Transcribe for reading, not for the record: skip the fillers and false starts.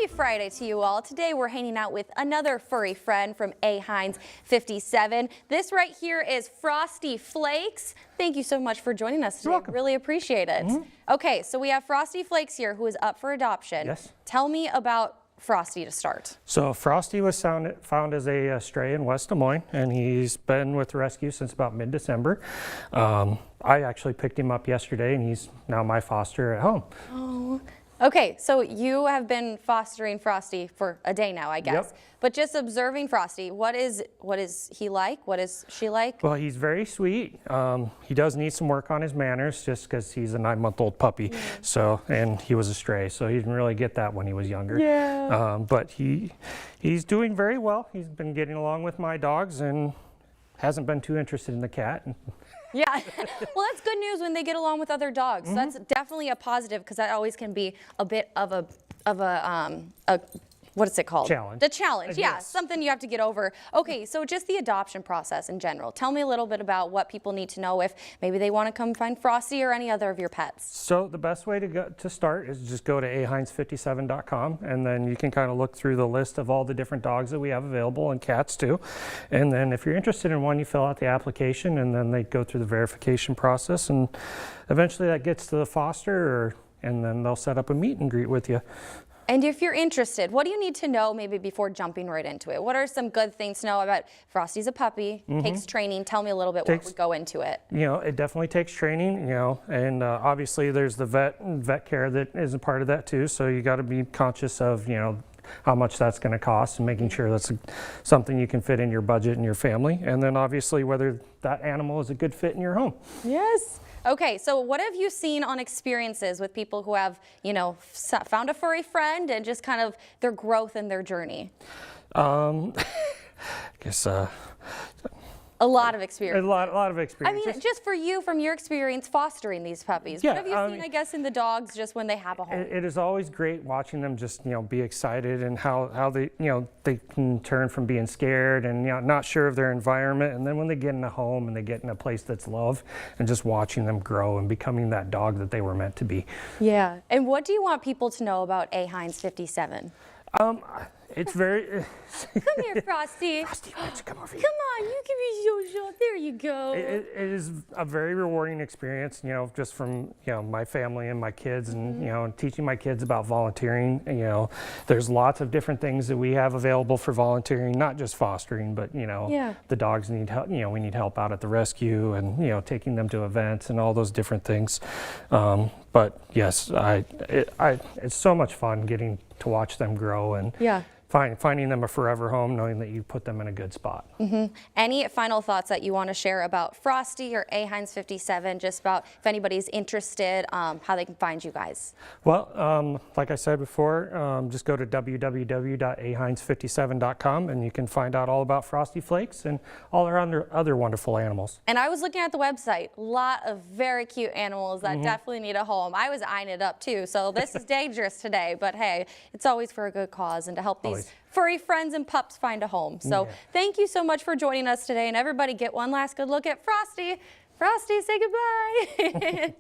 Happy Friday to you all. Today we're hanging out with another furry friend from AHeinz 57. This right here is Frosty Flakes. Thank you so much for joining us today. You're welcome. Really appreciate it. Okay, so we have Frosty Flakes here who is up for adoption. Yes. Tell me about Frosty to start. So Frosty was found as a stray in West Des Moines, and he's been with the rescue since about mid-December. I actually picked him up yesterday, and he's now my foster at home. Oh. Okay, so you have been fostering Frosty for a day now, I guess. Yep. But just observing Frosty, what is he like? What is she like? Well, he's very sweet. He does need some work on his manners just because he's a 9-month-old puppy. So, and he was a stray, so he didn't really get that when he was younger. Yeah. But he's doing very well. He's been getting along with my dogs and hasn't been too interested in the cat. Yeah, well, that's good news when they get along with other dogs. So that's definitely a positive because that always can be a bit of a what is it called? Challenge. The challenge, yeah, Yes. something you have to get over. Okay, so just the adoption process in general. Tell me a little bit about what people need to know if maybe they want to come find Frosty or any other of your pets. So the best way to start is just go to AHeinz57.com, and then you can kind of look through the list of all the different dogs that we have available, and cats too. And then if you're interested in one, you fill out the application, and then they go through the verification process, and eventually that gets to the foster, and then they'll set up a meet and greet with you. And if you're interested, what do you need to know maybe before jumping right into it? What are some good things to know about Frosty's a puppy, takes training? Tell me a little bit what would go into it. You know, it definitely takes training, you know, and obviously there's the vet care that is a part of that too. So you got to be conscious of, you know, how much that's going to cost and making sure that's something you can fit in your budget and your family. And then obviously whether that animal is a good fit in your home. Yes. Okay, so what have you seen on experiences with people who have, you know, found a furry friend and just kind of their growth and their journey? I guess a lot of experience. A lot of experience. I mean, just for you, from your experience fostering these puppies, yeah, what have you seen, I guess, in the dogs just when they have a home? It is always great watching them just, you know, be excited and how they, you know, they can turn from being scared and, you know, not sure of their environment. And then when they get in a home and they get in a place that's love, and just watching them grow and becoming that dog that they were meant to be. Yeah. And what do you want people to know about AHeinz 57? It's very... Come here, Frosty. Frosty, why don't you come over here? Come on, you can be so. There you go. It is a very rewarding experience, you know, just from, you know, my family and my kids and, you know, teaching my kids about volunteering. You know, there's lots of different things that we have available for volunteering, not just fostering, but, you know, the dogs need help, you know, we need help out at the rescue and, you know, taking them to events and all those different things. But yes, it's so much fun getting to watch them grow and finding them a forever home, knowing that you put them in a good spot. Any final thoughts that you want to share about Frosty or AHeinz 57, just about if anybody's interested, how they can find you guys? Well, like I said before, just go to www.aheinz57.com and you can find out all about Frosty Flakes and all our other wonderful animals. And I was looking at the website, a lot of very cute animals that definitely need a home. I was eyeing it up too, so this is dangerous today, but hey, it's always for a good cause and to help these furry friends and pups find a home. So thank you so much for joining us today, and everybody get one last good look at Frosty. Frosty, say goodbye.